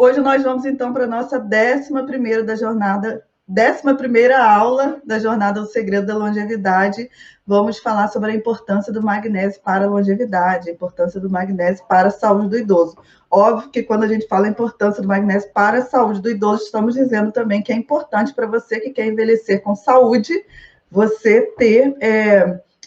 Hoje nós vamos, então, para a nossa 11ª da jornada, 11ª aula da Jornada do Segredo da Longevidade. Vamos falar sobre a importância do magnésio para a longevidade, a importância do magnésio para a saúde do idoso. Óbvio que quando a gente fala a importância do magnésio para a saúde do idoso, estamos dizendo também que é importante para você que quer envelhecer com saúde, você ter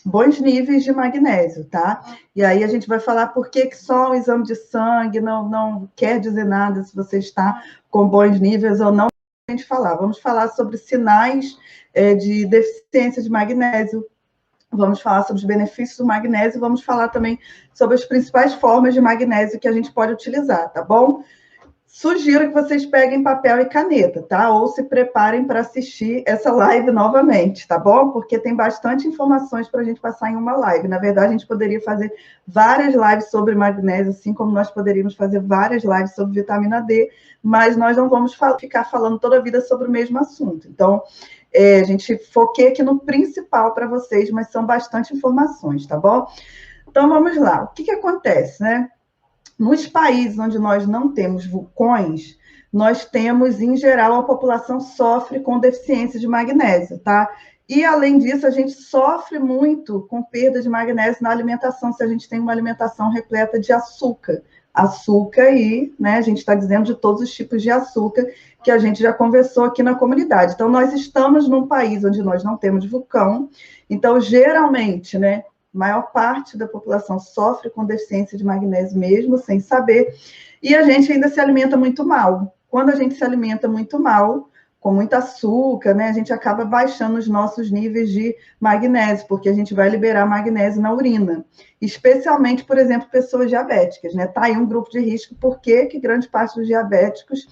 bons níveis de magnésio, tá? E aí a gente vai falar por que só o exame de sangue não quer dizer nada se você está com bons níveis ou não. A gente falar. Vamos falar sobre sinais de deficiência de magnésio, vamos falar sobre os benefícios do magnésio, vamos falar também sobre as principais formas de magnésio que a gente pode utilizar, tá bom? Sugiro que vocês peguem papel e caneta, tá? Ou se preparem para assistir essa live novamente, tá bom? Porque tem bastante informações para a gente passar em uma live. Na verdade, a gente poderia fazer várias lives sobre magnésio, assim como nós poderíamos fazer várias lives sobre vitamina D, mas nós não vamos ficar falando toda a vida sobre o mesmo assunto. Então, a gente foquei aqui no principal para vocês, mas são bastante informações, tá bom? Então, vamos lá. O que acontece, né? Nos países onde nós não temos vulcões, nós temos, em geral, a população sofre com deficiência de magnésio, tá? E, além disso, a gente sofre muito com perda de magnésio na alimentação, se a gente tem uma alimentação repleta de açúcar. Açúcar e, né, a gente está dizendo de todos os tipos de açúcar que a gente já conversou aqui na comunidade. Então, nós estamos num país onde nós não temos vulcão, então, geralmente, né, maior parte da população sofre com deficiência de magnésio mesmo, sem saber, e a gente ainda se alimenta muito mal. Quando a gente se alimenta muito mal, com muito açúcar, né, a gente acaba baixando os nossos níveis de magnésio, porque a gente vai liberar magnésio na urina, especialmente, por exemplo, pessoas diabéticas, né? Tá aí um grupo de risco, porque que grande parte dos diabéticos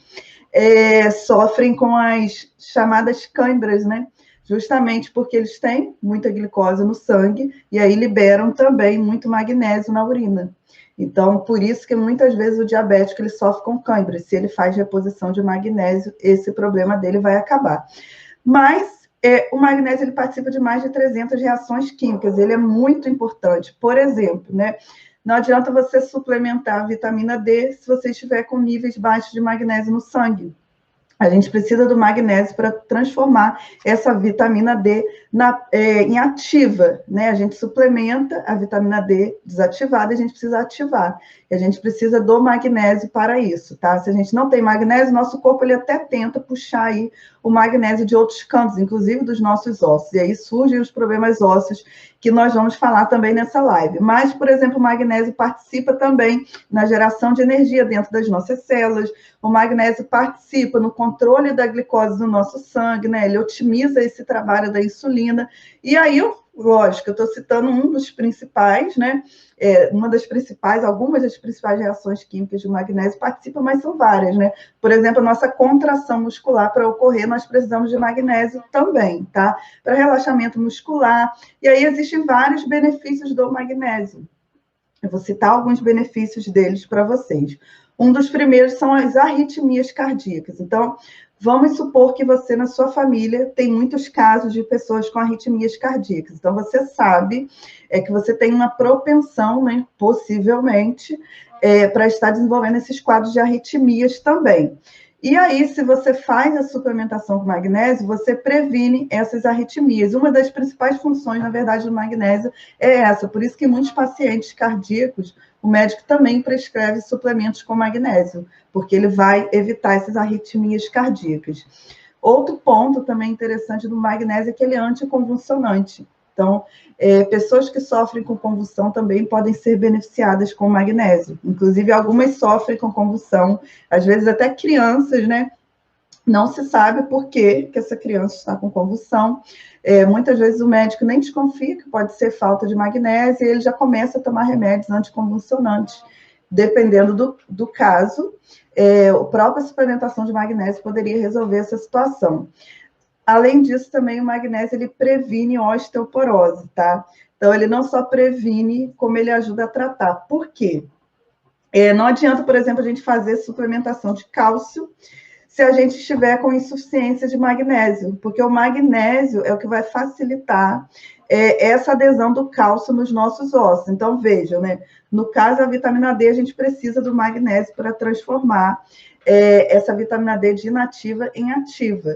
sofrem com as chamadas câimbras, né? Justamente porque eles têm muita glicose no sangue e aí liberam também muito magnésio na urina. Então, por isso que muitas vezes o diabético ele sofre com cãibra. Se ele faz reposição de magnésio, esse problema dele vai acabar. Mas o magnésio ele participa de mais de 300 reações químicas. Ele é muito importante. Por exemplo, né? Não adianta você suplementar a vitamina D se você estiver com níveis baixos de magnésio no sangue. A gente precisa do magnésio para transformar essa vitamina D em ativa, né? A gente suplementa a vitamina D desativada e a gente precisa ativar. E a gente precisa do magnésio para isso, tá? Se a gente não tem magnésio, nosso corpo ele até tenta puxar aí o magnésio de outros cantos, inclusive dos nossos ossos. E aí surgem os problemas ósseos que nós vamos falar também nessa live. Mas, por exemplo, o magnésio participa também na geração de energia dentro das nossas células. O magnésio participa no controle da glicose do nosso sangue, né? Ele otimiza esse trabalho da insulina. E aí, lógico, eu estou citando um dos principais, né? Algumas das principais reações químicas de magnésio participam, mas são várias, né? Por exemplo, a nossa contração muscular para ocorrer, nós precisamos de magnésio também, tá? Para relaxamento muscular. E aí existem vários benefícios do magnésio. Eu vou citar alguns benefícios deles para vocês. Um dos primeiros são as arritmias cardíacas. Então, vamos supor que você, na sua família, tem muitos casos de pessoas com arritmias cardíacas. Então, você sabe que você tem uma propensão, né, possivelmente, para estar desenvolvendo esses quadros de arritmias também. E aí, se você faz a suplementação com magnésio, você previne essas arritmias. Uma das principais funções, na verdade, do magnésio é essa. Por isso que muitos pacientes cardíacos, o médico também prescreve suplementos com magnésio, porque ele vai evitar essas arritmias cardíacas. Outro ponto também interessante do magnésio é que ele é anticonvulsionante. Então, pessoas que sofrem com convulsão também podem ser beneficiadas com magnésio. Inclusive, algumas sofrem com convulsão, às vezes até crianças, né? Não se sabe por que essa criança está com convulsão. Muitas vezes o médico nem desconfia que pode ser falta de magnésio e ele já começa a tomar remédios anticonvulsionantes. Dependendo do caso, a própria suplementação de magnésio poderia resolver essa situação. Além disso, também o magnésio ele previne osteoporose, tá? Então, ele não só previne, como ele ajuda a tratar. Por quê? Não adianta, por exemplo, a gente fazer suplementação de cálcio se a gente estiver com insuficiência de magnésio, porque o magnésio é o que vai facilitar essa adesão do cálcio nos nossos ossos. Então, vejam, né? No caso da vitamina D, a gente precisa do magnésio para transformar essa vitamina D de inativa em ativa.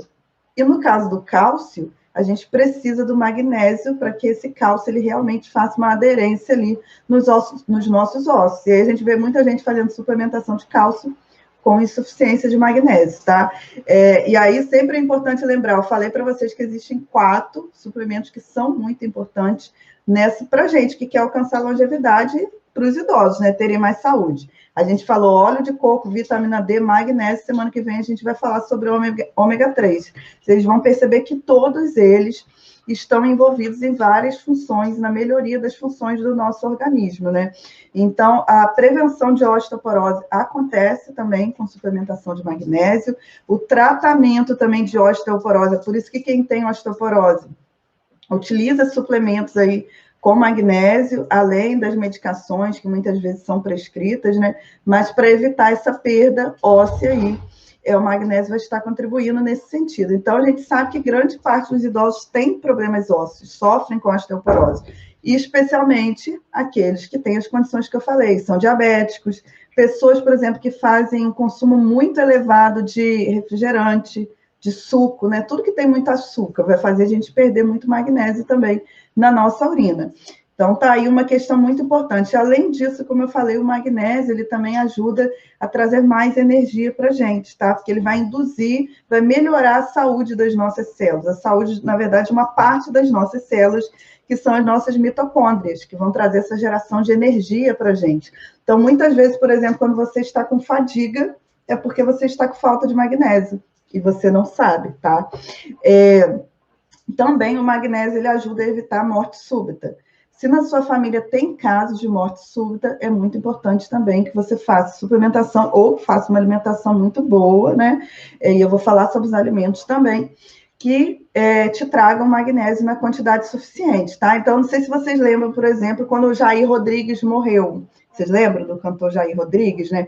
E no caso do cálcio, a gente precisa do magnésio para que esse cálcio ele realmente faça uma aderência ali nos nossos ossos. E aí a gente vê muita gente fazendo suplementação de cálcio com insuficiência de magnésio, tá? E aí sempre é importante lembrar, eu falei para vocês que existem 4 suplementos que são muito importantes para a gente que quer alcançar longevidade para os idosos, né? Terem mais saúde. A gente falou óleo de coco, vitamina D, magnésio. Semana que vem a gente vai falar sobre o ômega 3. Vocês vão perceber que todos eles estão envolvidos em várias funções, na melhoria das funções do nosso organismo, né? Então, a prevenção de osteoporose acontece também com suplementação de magnésio. O tratamento também de osteoporose, por isso que quem tem osteoporose utiliza suplementos aí com magnésio, além das medicações que muitas vezes são prescritas, né? Mas para evitar essa perda óssea aí, o magnésio vai estar contribuindo nesse sentido. Então, a gente sabe que grande parte dos idosos tem problemas ósseos, sofrem com osteoporose, e especialmente aqueles que têm as condições que eu falei, são diabéticos, pessoas, por exemplo, que fazem um consumo muito elevado de refrigerante, de suco, né? Tudo que tem muito açúcar vai fazer a gente perder muito magnésio também na nossa urina. Então, tá aí uma questão muito importante. Além disso, como eu falei, o magnésio, ele também ajuda a trazer mais energia para a gente, tá? Porque ele vai induzir, vai melhorar a saúde das nossas células. A saúde, na verdade, uma parte das nossas células, que são as nossas mitocôndrias, que vão trazer essa geração de energia para a gente. Então, muitas vezes, por exemplo, quando você está com fadiga, é porque você está com falta de magnésio, e você não sabe, tá? Também o magnésio, ele ajuda a evitar a morte súbita. Se na sua família tem casos de morte súbita, é muito importante também que você faça suplementação ou faça uma alimentação muito boa, né? E eu vou falar sobre os alimentos também, que te tragam magnésio na quantidade suficiente, tá? Então, não sei se vocês lembram, por exemplo, quando o Jair Rodrigues morreu. Vocês lembram do cantor Jair Rodrigues, né?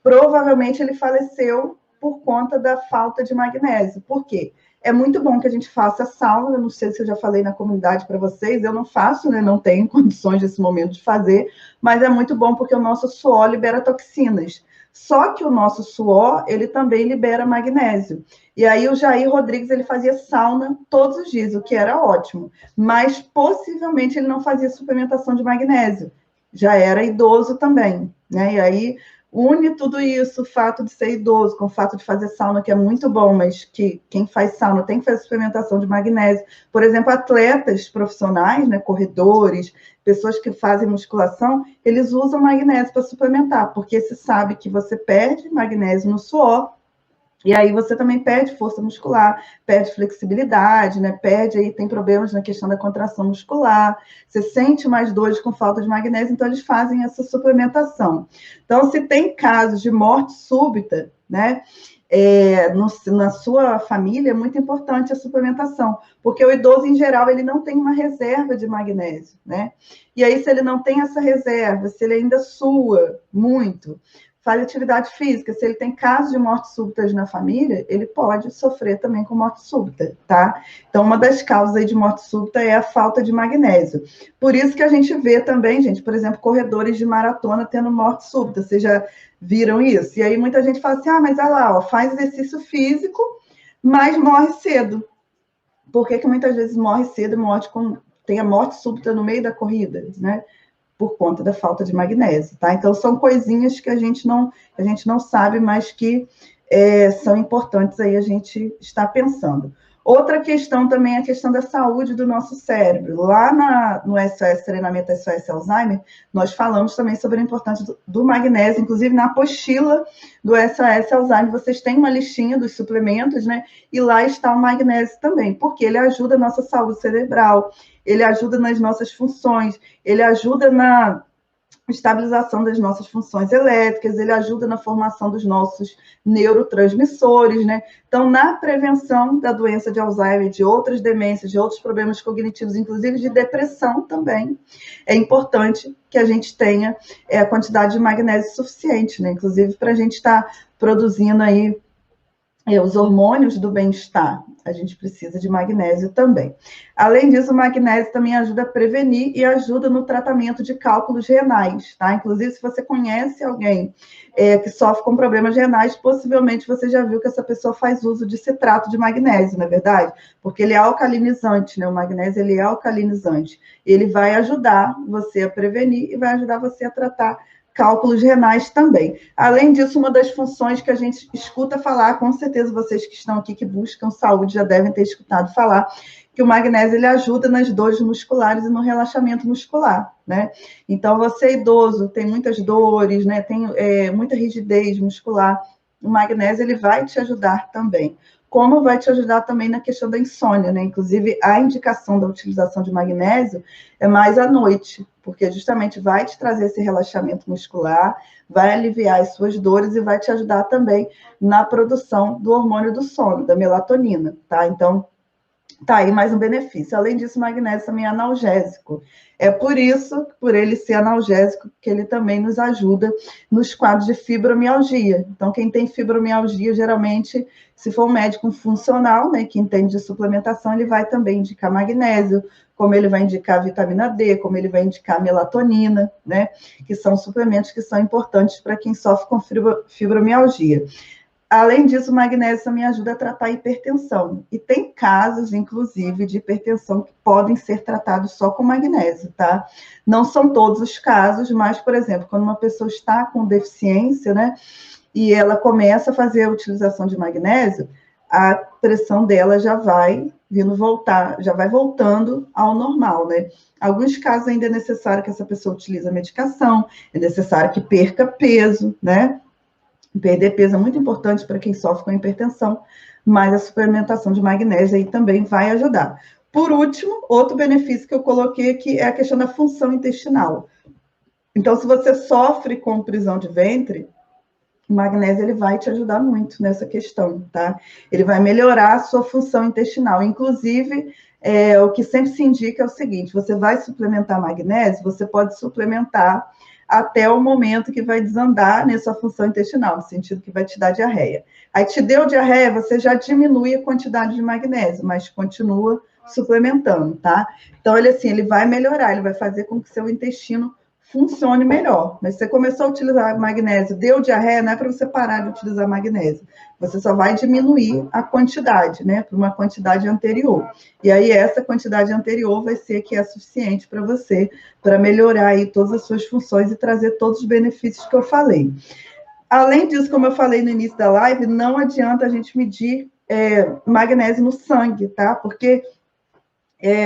Provavelmente ele faleceu por conta da falta de magnésio. Por quê? É muito bom que a gente faça sauna, não sei se eu já falei na comunidade para vocês, eu não faço, né? Não tenho condições nesse momento de fazer, mas é muito bom porque o nosso suor libera toxinas. Só que o nosso suor, ele também libera magnésio. E aí o Jair Rodrigues, ele fazia sauna todos os dias, o que era ótimo, mas possivelmente ele não fazia suplementação de magnésio. Já era idoso também, né? E aí une tudo isso, o fato de ser idoso, com o fato de fazer sauna, que é muito bom, mas que quem faz sauna tem que fazer suplementação de magnésio. Por exemplo, atletas profissionais, né, corredores, pessoas que fazem musculação, eles usam magnésio para suplementar, porque se sabe que você perde magnésio no suor, e aí você também perde força muscular, perde flexibilidade, né? Perde aí, tem problemas na questão da contração muscular, você sente mais dores com falta de magnésio, então eles fazem essa suplementação. Então, se tem casos de morte súbita, né? Na sua família é muito importante a suplementação, porque o idoso, em geral, ele não tem uma reserva de magnésio, né? E aí, se ele não tem essa reserva, se ele ainda sua muito, faz atividade física, se ele tem casos de morte súbitas na família, ele pode sofrer também com morte súbita, tá? Então, uma das causas aí de morte súbita é a falta de magnésio. Por isso que a gente vê também, gente, por exemplo, corredores de maratona tendo morte súbita. Vocês já viram isso? E aí muita gente fala assim, mas olha lá, ó, faz exercício físico, mas morre cedo. Por que muitas vezes morre cedo e tem a morte súbita no meio da corrida, né? Por conta da falta de magnésio, tá? Então, são coisinhas que a gente não sabe, mas que são importantes aí a gente estar pensando. Outra questão também é a questão da saúde do nosso cérebro. Lá no SOS, treinamento SOS Alzheimer, nós falamos também sobre a importância do magnésio, inclusive na apostila do SOS Alzheimer, vocês têm uma listinha dos suplementos, né? E lá está o magnésio também, porque ele ajuda a nossa saúde cerebral, ele ajuda nas nossas funções, ele ajuda na estabilização das nossas funções elétricas, ele ajuda na formação dos nossos neurotransmissores, né? Então, na prevenção da doença de Alzheimer, de outras demências, de outros problemas cognitivos, inclusive de depressão também, é importante que a gente tenha a quantidade de magnésio suficiente, né? Inclusive para a gente estar produzindo aí os hormônios do bem-estar. A gente precisa de magnésio também. Além disso, o magnésio também ajuda a prevenir e ajuda no tratamento de cálculos renais, tá? Inclusive, se você conhece alguém que sofre com problemas renais, possivelmente você já viu que essa pessoa faz uso de citrato de magnésio, não é verdade? Porque ele é alcalinizante, né? O magnésio, ele é alcalinizante. Ele vai ajudar você a prevenir e vai ajudar você a tratar cálculos renais também. Além disso, uma das funções que a gente escuta falar, com certeza vocês que estão aqui, que buscam saúde, já devem ter escutado falar, que o magnésio ele ajuda nas dores musculares e no relaxamento muscular, né? Então, você idoso, tem muitas dores, né? Tem muita rigidez muscular, o magnésio ele vai te ajudar também. Como vai te ajudar também na questão da insônia, né? Inclusive, a indicação da utilização de magnésio é mais à noite, porque justamente vai te trazer esse relaxamento muscular, vai aliviar as suas dores e vai te ajudar também na produção do hormônio do sono, da melatonina, tá? Então, tá aí mais um benefício. Além disso, o magnésio também é analgésico. É por isso, por ele ser analgésico, que ele também nos ajuda nos quadros de fibromialgia. Então, quem tem fibromialgia, geralmente, se for um médico funcional, né, que entende de suplementação, ele vai também indicar magnésio, como ele vai indicar vitamina D, como ele vai indicar melatonina, né, que são suplementos que são importantes para quem sofre com fibromialgia. Além disso, o magnésio também ajuda a tratar a hipertensão. E tem casos, inclusive, de hipertensão que podem ser tratados só com magnésio, tá? Não são todos os casos, mas, por exemplo, quando uma pessoa está com deficiência, né, e ela começa a fazer a utilização de magnésio, a pressão dela já vai vindo voltar, já vai voltando ao normal, né? Alguns casos ainda é necessário que essa pessoa utilize a medicação, é necessário que perca peso, né? Perder peso é muito importante para quem sofre com hipertensão, mas a suplementação de magnésio aí também vai ajudar. Por último, outro benefício que eu coloquei aqui é a questão da função intestinal. Então, se você sofre com prisão de ventre, o magnésio ele vai te ajudar muito nessa questão, tá? Ele vai melhorar a sua função intestinal. Inclusive, o que sempre se indica é o seguinte: você vai suplementar magnésio, você pode suplementar até o momento que vai desandar nessa função intestinal, no sentido que vai te dar diarreia. Aí te deu diarreia, você já diminui a quantidade de magnésio, mas continua suplementando, tá? Então, ele vai melhorar, ele vai fazer com que seu intestino funcione melhor. Mas você começou a utilizar magnésio, deu diarreia, não é para você parar de utilizar magnésio. Você só vai diminuir a quantidade, né, para uma quantidade anterior. E aí essa quantidade anterior vai ser que é suficiente para você, para melhorar aí todas as suas funções e trazer todos os benefícios que eu falei. Além disso, como eu falei no início da live, não adianta a gente medir magnésio no sangue, tá? Porque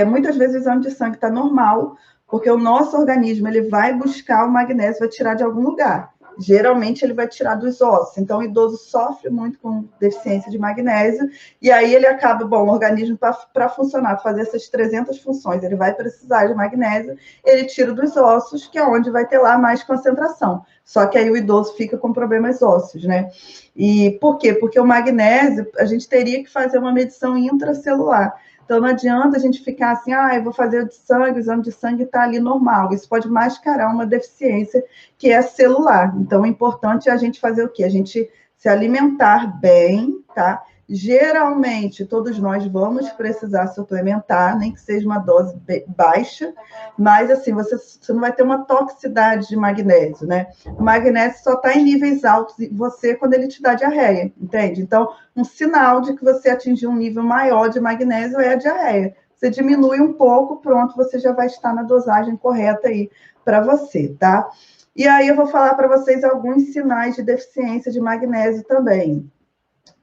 muitas vezes o exame de sangue está normal, porque o nosso organismo ele vai buscar o magnésio, vai tirar de algum lugar. Geralmente ele vai tirar dos ossos. Então o idoso sofre muito com deficiência de magnésio e aí ele acaba, o organismo para funcionar, fazer essas 300 funções, ele vai precisar de magnésio, ele tira dos ossos, que é onde vai ter lá mais concentração. Só que aí o idoso fica com problemas ósseos, né? E por quê? Porque o magnésio, a gente teria que fazer uma medição intracelular. Então, não adianta a gente ficar assim, eu vou fazer o exame de sangue está ali normal. Isso pode mascarar uma deficiência que é celular. Então, o importante é a gente fazer o quê? A gente se alimentar bem, tá? Geralmente, todos nós vamos precisar suplementar, nem que seja uma dose baixa, mas assim, você não vai ter uma toxicidade de magnésio, né? O magnésio só está em níveis altos em você quando ele te dá diarreia, entende? Então, um sinal de que você atingiu um nível maior de magnésio é a diarreia. Você diminui um pouco, pronto, você já vai estar na dosagem correta aí para você, tá? E aí eu vou falar para vocês alguns sinais de deficiência de magnésio também.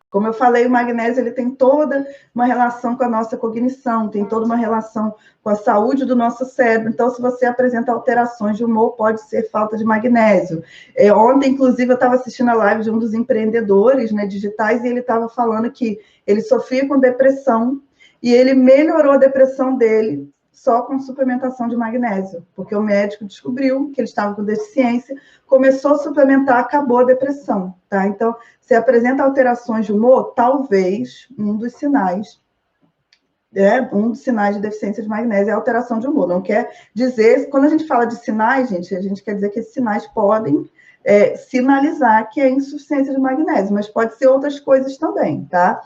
Como eu falei, o magnésio ele tem toda uma relação com a nossa cognição, tem toda uma relação com a saúde do nosso cérebro. Então, se você apresenta alterações de humor, pode ser falta de magnésio. Ontem, inclusive, eu estava assistindo a live de um dos empreendedores, né, digitais e ele estava falando que ele sofria com depressão e ele melhorou a depressão dele só com suplementação de magnésio, porque o médico descobriu que ele estava com deficiência, começou a suplementar, acabou a depressão, tá? Então, se apresenta alterações de humor, talvez um dos sinais de deficiência de magnésio é a alteração de humor. Não quer dizer, quando a gente fala de sinais, gente, a gente quer dizer que esses sinais podem sinalizar que é insuficiência de magnésio, mas pode ser outras coisas também, tá?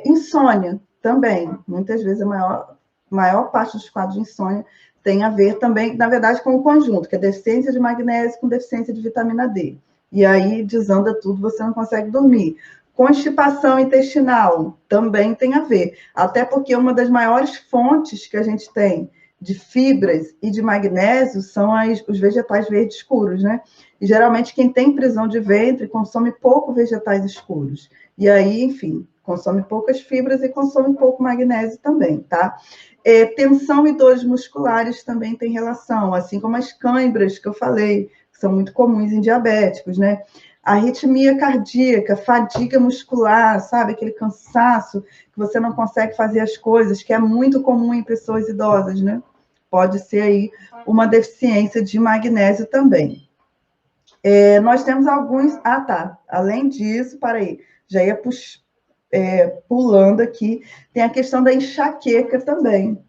Insônia também, muitas vezes a maior parte dos quadros de insônia tem a ver também, na verdade, com o conjunto, que é deficiência de magnésio com deficiência de vitamina D. E aí desanda tudo, você não consegue dormir. Constipação intestinal também tem a ver, até porque uma das maiores fontes que a gente tem de fibras e de magnésio são os vegetais verdes escuros, né? E geralmente quem tem prisão de ventre consome pouco vegetais escuros. E aí, enfim, consome poucas fibras e consome pouco magnésio também, tá? Tensão e dores musculares também tem relação, assim como as câimbras que eu falei, que são muito comuns em diabéticos, né? Arritmia cardíaca, fadiga muscular, sabe? Aquele cansaço que você não consegue fazer as coisas, que é muito comum em pessoas idosas, né? Pode ser aí uma deficiência de magnésio também. Nós temos alguns... Ah, tá. Além disso, já ia pulando aqui, tem a questão da enxaqueca também.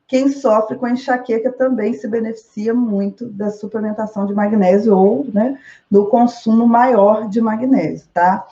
Quem sofre com enxaqueca também se beneficia muito da suplementação de magnésio ou, né, do consumo maior de magnésio, tá?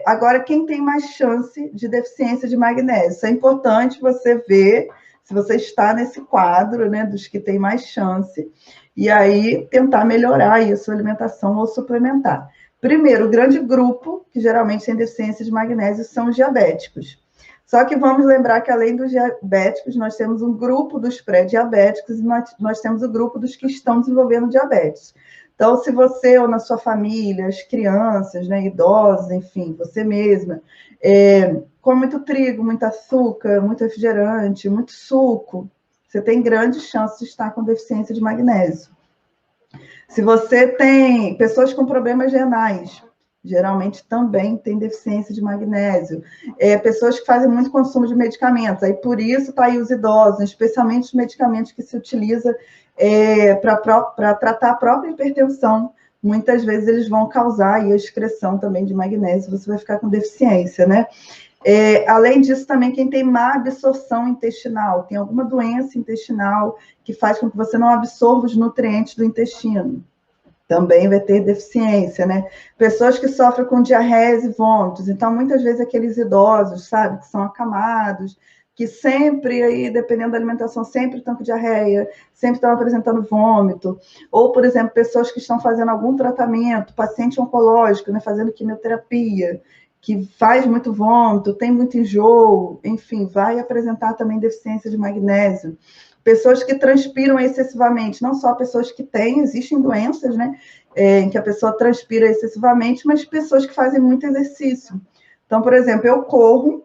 Agora, quem tem mais chance de deficiência de magnésio? Isso é importante você ver se você está nesse quadro, né, dos que tem mais chance, e aí tentar melhorar aí a sua alimentação ou suplementar. Primeiro, o grande grupo que geralmente tem deficiência de magnésio são os diabéticos. Só que vamos lembrar que, além dos diabéticos, nós temos um grupo dos pré-diabéticos e nós temos o grupo dos que estão desenvolvendo diabetes. Então, se você ou na sua família, as crianças, né, idosos, enfim, você mesma, come muito trigo, muito açúcar, muito refrigerante, muito suco, você tem grande chance de estar com deficiência de magnésio. Se você tem pessoas com problemas renais, geralmente também tem deficiência de magnésio. Pessoas que fazem muito consumo de medicamentos, aí por isso está aí os idosos, especialmente os medicamentos que se utiliza para tratar a própria hipertensão. Muitas vezes eles vão causar aí a excreção também de magnésio, você vai ficar com deficiência, né? Além disso, também quem tem má absorção intestinal, tem alguma doença intestinal que faz com que você não absorva os nutrientes do intestino, também vai ter deficiência, né? Pessoas que sofrem com diarreias e vômitos, então muitas vezes aqueles idosos, sabe, que são acamados, que sempre aí, dependendo da alimentação, sempre estão com diarreia, sempre estão apresentando vômito, ou, por exemplo, pessoas que estão fazendo algum tratamento, paciente oncológico, né, fazendo quimioterapia, que faz muito vômito, tem muito enjoo, enfim, vai apresentar também deficiência de magnésio. Pessoas que transpiram excessivamente, não só pessoas que têm, existem doenças, né, em que a pessoa transpira excessivamente, mas pessoas que fazem muito exercício. Então, por exemplo, eu corro,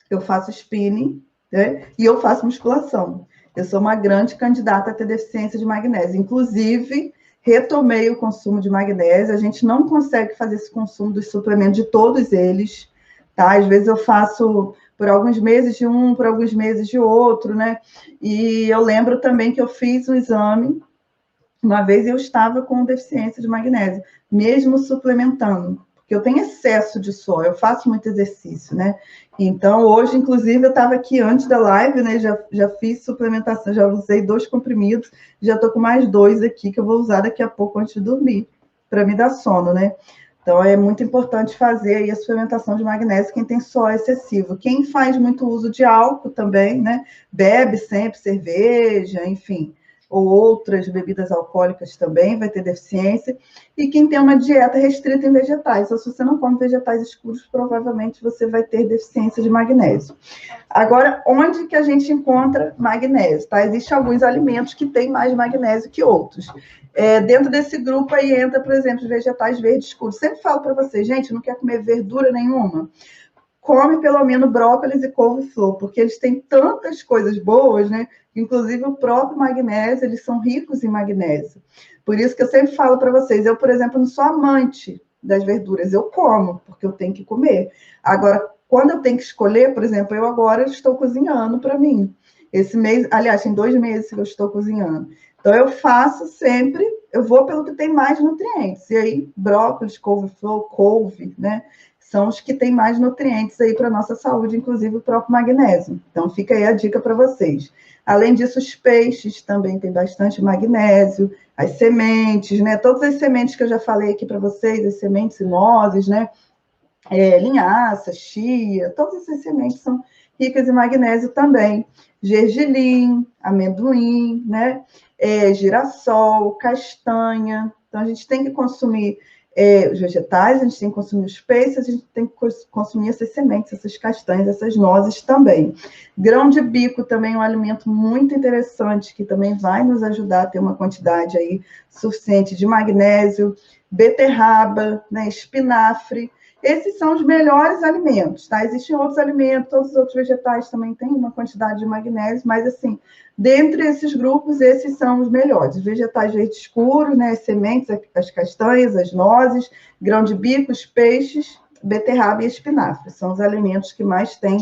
eu faço spinning, né, e eu faço musculação. Eu sou uma grande candidata a ter deficiência de magnésio. Inclusive, retomei o consumo de magnésio. A gente não consegue fazer esse consumo dos suplementos de todos eles, tá? Às vezes eu faço por alguns meses de um, por alguns meses de outro, né? E eu lembro também que eu fiz um exame, uma vez eu estava com deficiência de magnésio, mesmo suplementando, porque eu tenho excesso de suor, eu faço muito exercício, né? Então, hoje, inclusive, eu estava aqui antes da live, né? Já fiz suplementação, já usei 2 comprimidos, já estou com mais 2 aqui que eu vou usar daqui a pouco antes de dormir, para me dar sono, né? Então, é muito importante fazer aí a suplementação de magnésio quem tem suor excessivo. Quem faz muito uso de álcool também, né? Bebe sempre cerveja, enfim, ou outras bebidas alcoólicas também vai ter deficiência. E quem tem uma dieta restrita em vegetais, ou se você não come vegetais escuros, provavelmente você vai ter deficiência de magnésio. Agora, onde que a gente encontra magnésio? Tá? Existem alguns alimentos que têm mais magnésio que outros. Dentro desse grupo aí entra, por exemplo, os vegetais verdes escuros. Sempre falo para vocês, gente, não quer comer verdura nenhuma? Come pelo menos brócolis e couve-flor, porque eles têm tantas coisas boas, né? Inclusive o próprio magnésio, eles são ricos em magnésio. Por isso que eu sempre falo para vocês, eu, por exemplo, não sou amante das verduras, eu como, porque eu tenho que comer. Agora, quando eu tenho que escolher, por exemplo, eu agora estou cozinhando para mim. Esse mês, aliás, tem 2 meses que eu estou cozinhando. Então, eu faço sempre, eu vou pelo que tem mais nutrientes. E aí, brócolis, couve-flor, couve, né? São os que têm mais nutrientes aí para a nossa saúde, inclusive o próprio magnésio. Então, fica aí a dica para vocês. Além disso, os peixes também têm bastante magnésio, as sementes, né? Todas as sementes que eu já falei aqui para vocês, as sementes e nozes, né? Linhaça, chia, todas essas sementes são ricas em magnésio também. Gergelim, amendoim, né? Girassol, castanha. Então, a gente tem que consumir os vegetais, a gente tem que consumir os peixes, a gente tem que consumir essas sementes, essas castanhas, essas nozes também. Grão de bico também é um alimento muito interessante, que também vai nos ajudar a ter uma quantidade aí suficiente de magnésio. Beterraba, né? Espinafre. Esses são os melhores alimentos, tá? Existem outros alimentos, todos os outros vegetais também têm uma quantidade de magnésio, mas, assim, dentre esses grupos, esses são os melhores. Os vegetais verde escuro, né? As sementes, as castanhas, as nozes, grão de bico, os peixes, beterraba e espinafre. São os alimentos que mais têm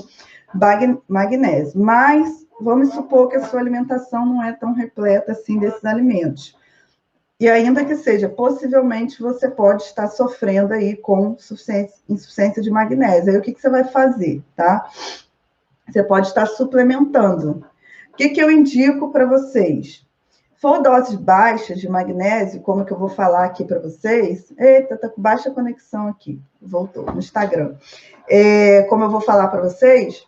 magnésio. Mas vamos supor que a sua alimentação não é tão repleta assim desses alimentos. E ainda que seja, possivelmente você pode estar sofrendo aí com insuficiência de magnésio. Aí o que você vai fazer, tá? Você pode estar suplementando. O que eu indico para vocês? Se for doses baixas de magnésio, como que eu vou falar aqui para vocês? Eita, tá com baixa conexão aqui. Voltou no Instagram. Como eu vou falar para vocês?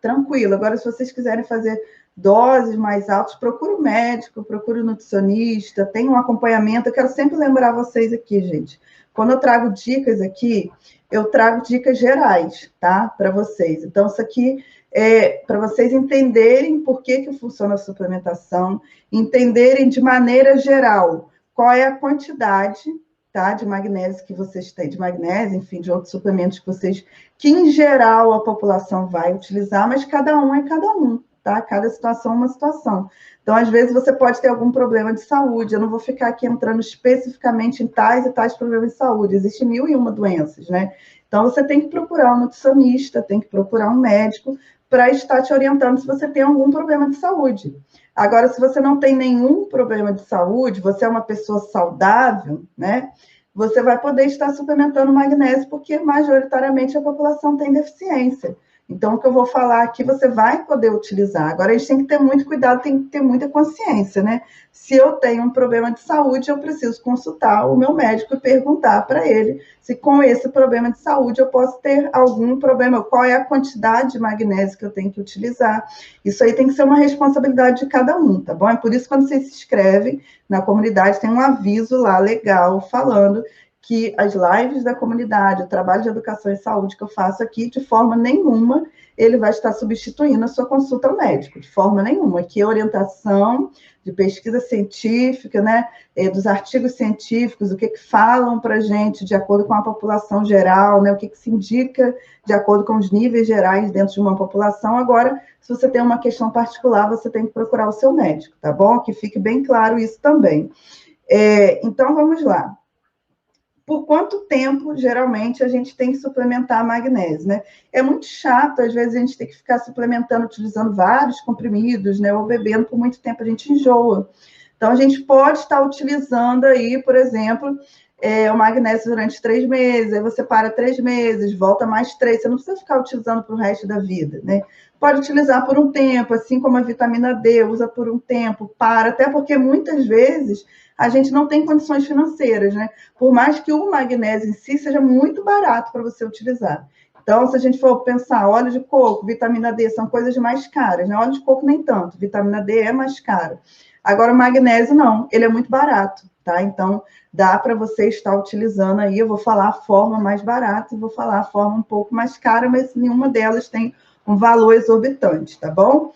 Tranquilo. Agora, se vocês quiserem fazer doses mais altas, procure um médico, procure um nutricionista, tem um acompanhamento. Eu quero sempre lembrar vocês aqui, gente. Quando eu trago dicas aqui, eu trago dicas gerais, tá? Para vocês. Então, isso aqui é para vocês entenderem por que funciona a suplementação, entenderem de maneira geral qual é a quantidade, tá, de magnésio que vocês têm, de magnésio, enfim, de outros suplementos que em geral a população vai utilizar, mas cada um é cada um, tá? Cada situação é uma situação. Então, às vezes, você pode ter algum problema de saúde. Eu não vou ficar aqui entrando especificamente em tais e tais problemas de saúde. Existem 1001 doenças, né? Então, você tem que procurar um nutricionista, tem que procurar um médico para estar te orientando se você tem algum problema de saúde. Agora, se você não tem nenhum problema de saúde, você é uma pessoa saudável, né? Você vai poder estar suplementando magnésio, porque majoritariamente a população tem deficiência. Então, o que eu vou falar aqui, você vai poder utilizar. Agora, a gente tem que ter muito cuidado, tem que ter muita consciência, né? Se eu tenho um problema de saúde, eu preciso consultar o meu médico e perguntar para ele se com esse problema de saúde eu posso ter algum problema, qual é a quantidade de magnésio que eu tenho que utilizar. Isso aí tem que ser uma responsabilidade de cada um, tá bom? É por isso que quando você se inscreve na comunidade, tem um aviso lá legal falando que as lives da comunidade, o trabalho de educação e saúde que eu faço aqui, de forma nenhuma, ele vai estar substituindo a sua consulta ao médico, de forma nenhuma. Aqui é orientação de pesquisa científica, né, dos artigos científicos, o que falam para a gente de acordo com a população geral, né, o que se indica de acordo com os níveis gerais dentro de uma população. Agora, se você tem uma questão particular, você tem que procurar o seu médico, tá bom? Que fique bem claro isso também. Então, vamos lá. Por quanto tempo, geralmente, a gente tem que suplementar magnésio, né? É muito chato, às vezes, a gente tem que ficar suplementando, utilizando vários comprimidos, né? Ou bebendo por muito tempo, a gente enjoa. Então, a gente pode estar utilizando aí, por exemplo, o magnésio durante 3 meses, aí você para 3 meses, volta mais 3, você não precisa ficar utilizando para o resto da vida, né? Pode utilizar por um tempo, assim como a vitamina D, usa por um tempo, para, até porque muitas vezes a gente não tem condições financeiras, né? Por mais que o magnésio em si seja muito barato para você utilizar. Então, se a gente for pensar, óleo de coco, vitamina D, são coisas mais caras, né? Óleo de coco nem tanto, vitamina D é mais caro. Agora, o magnésio não, ele é muito barato, tá? Então, dá para você estar utilizando aí, eu vou falar a forma mais barata e vou falar a forma um pouco mais cara, mas nenhuma delas tem um valor exorbitante, tá bom?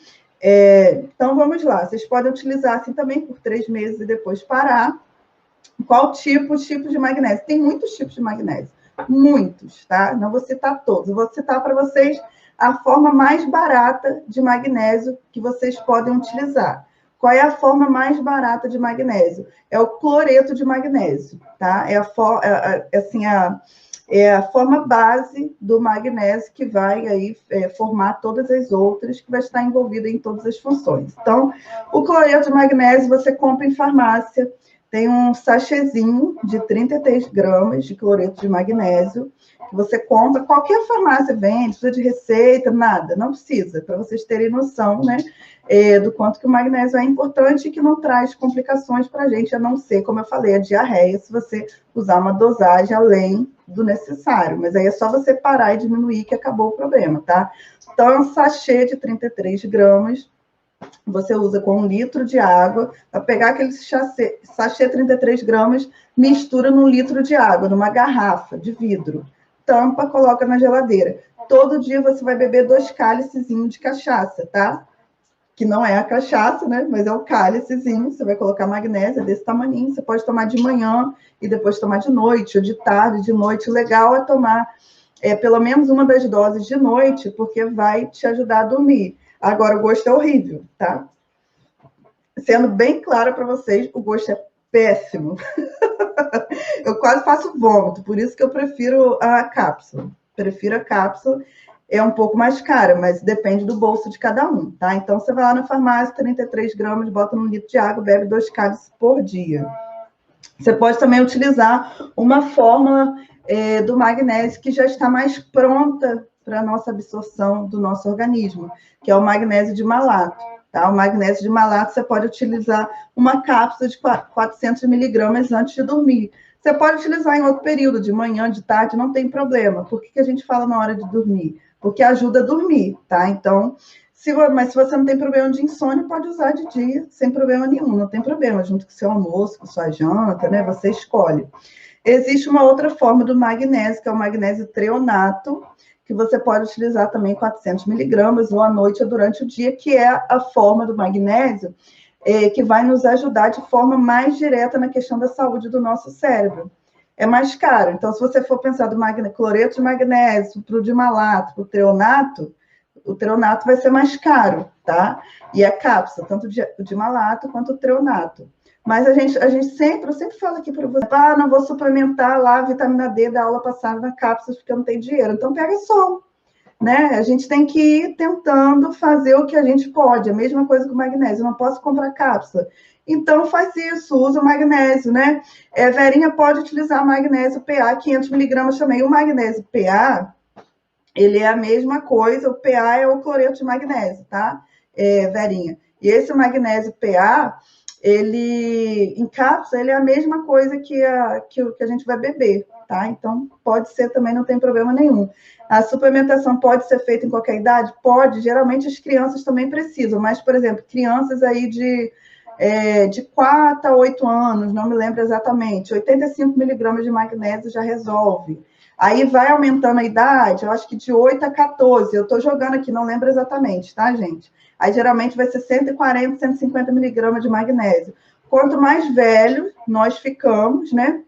Então, vamos lá. Vocês podem utilizar assim também por 3 meses e depois parar. Qual tipo de magnésio? Tem muitos tipos de magnésio. Muitos, tá? Não vou citar todos. Eu vou citar para vocês a forma mais barata de magnésio que vocês podem utilizar. Qual é a forma mais barata de magnésio? É o cloreto de magnésio, tá? É a forma base do magnésio que vai aí formar todas as outras, que vai estar envolvida em todas as funções. Então, o cloreto de magnésio você compra em farmácia, tem um sachêzinho de 33 gramas de cloreto de magnésio, que você compra, qualquer farmácia vende, precisa de receita, nada, não precisa, para vocês terem noção, né, do quanto que o magnésio é importante e que não traz complicações para a gente, a não ser, como eu falei, a diarreia, se você usar uma dosagem além do necessário, mas aí é só você parar e diminuir que acabou o problema, tá? Então, é um sachê de 33 gramas, você usa com 1 litro de água, para pegar aquele sachê 33 gramas, mistura num litro de água, numa garrafa de vidro, tampa, coloca na geladeira. Todo dia você vai beber 2 cálicezinhos de cachaça, tá? Que não é a cachaça, né? Mas é o cálicezinho, você vai colocar magnésio desse tamaninho, você pode tomar de manhã e depois tomar de noite, ou de tarde, de noite. O legal é tomar pelo menos uma das doses de noite, porque vai te ajudar a dormir. Agora, o gosto é horrível, tá? Sendo bem clara para vocês, o gosto é péssimo. Eu quase faço vômito, por isso que eu prefiro a cápsula. Prefiro a cápsula, é um pouco mais cara, mas depende do bolso de cada um, tá? Então, você vai lá na farmácia, 33 gramas, bota num litro de água, bebe 2 cálices por dia. Você pode também utilizar uma fórmula do magnésio que já está mais pronta para a nossa absorção do nosso organismo, que é o magnésio de malato. Tá? O magnésio de malato, você pode utilizar uma cápsula de 400 miligramas antes de dormir. Você pode utilizar em outro período, de manhã, de tarde, não tem problema. Por que a gente fala na hora de dormir? Porque ajuda a dormir, tá? Então, mas se você não tem problema de insônia, pode usar de dia, sem problema nenhum, não tem problema, junto com o seu almoço, com sua janta, né? Você escolhe. Existe uma outra forma do magnésio, que é o magnésio treonato, que você pode utilizar também 400 miligramas, ou à noite ou durante o dia, que é a forma do magnésio que vai nos ajudar de forma mais direta na questão da saúde do nosso cérebro. É mais caro, então se você for pensar do cloreto de magnésio, para o de malato, para o treonato vai ser mais caro, tá? E a cápsula, tanto de malato quanto o treonato. Mas eu sempre falo aqui para você, não vou suplementar lá a vitamina D da aula passada na cápsula porque eu não tenho dinheiro. Então, pega só, né? A gente tem que ir tentando fazer o que a gente pode. A mesma coisa com o magnésio, eu não posso comprar cápsula. Então, faz isso, usa o magnésio, né? Verinha pode utilizar magnésio PA, 500 miligramas também. O magnésio PA, ele é a mesma coisa, o PA é o cloreto de magnésio, tá? Verinha. E esse magnésio PA... ele, em cápsula, ele é a mesma coisa que a gente vai beber, tá? Então, pode ser também, não tem problema nenhum. A suplementação pode ser feita em qualquer idade? Pode, geralmente as crianças também precisam, mas, por exemplo, crianças aí de 4 a 8 anos, não me lembro exatamente, 85 miligramas de magnésio já resolve. Aí vai aumentando a idade, eu acho que de 8 a 14, eu estou jogando aqui, não lembro exatamente, tá, gente? Aí, geralmente, vai ser 140, 150 miligramas de magnésio. Quanto mais velho nós ficamos, né,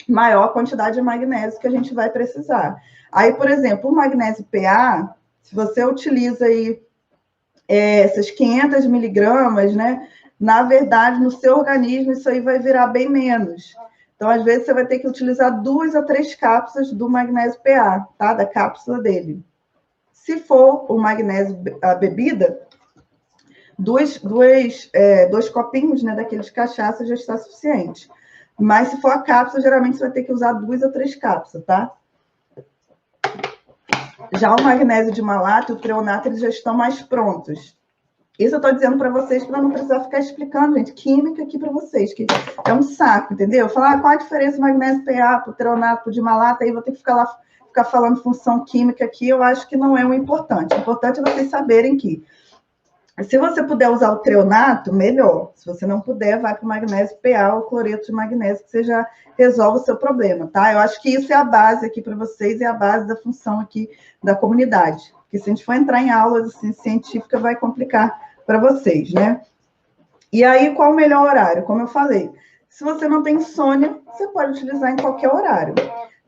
maior a quantidade de magnésio que a gente vai precisar. Aí, por exemplo, o magnésio PA, se você utiliza aí essas 500 miligramas, né, na verdade, no seu organismo, isso aí vai virar bem menos. Então, às vezes, você vai ter que utilizar 2 a 3 cápsulas do magnésio PA, tá? Da cápsula dele. Se for o magnésio, a bebida, dois copinhos, né, daqueles de cachaça já está suficiente. Mas se for a cápsula, geralmente você vai ter que usar 2 a 3 cápsulas, tá? Já o magnésio de malato e o treonato, eles já estão mais prontos. Isso eu estou dizendo para vocês para não precisar ficar explicando, gente, química aqui para vocês, que é um saco, entendeu? Falar qual a diferença do magnésio PA para o treonato, para o de malato, aí vou ter que ficar falando função química aqui, eu acho que não é o importante. O importante é vocês saberem que se você puder usar o treonato, melhor. Se você não puder, vai para o magnésio PA ou cloreto de magnésio, que você já resolve o seu problema, tá? Eu acho que isso é a base aqui para vocês, é a base da função aqui da comunidade. Porque se a gente for entrar em aulas assim, científicas, vai complicar para vocês, né? E aí, qual o melhor horário? Como eu falei, se você não tem insônia, você pode utilizar em qualquer horário.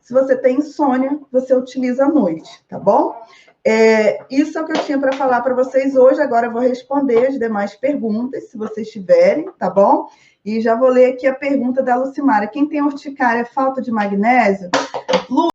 Se você tem insônia, você utiliza à noite, tá bom? Isso é o que eu tinha para falar para vocês hoje. Agora eu vou responder as demais perguntas, se vocês tiverem, tá bom? E já vou ler aqui a pergunta da Lucimara. Quem tem urticária, falta de magnésio,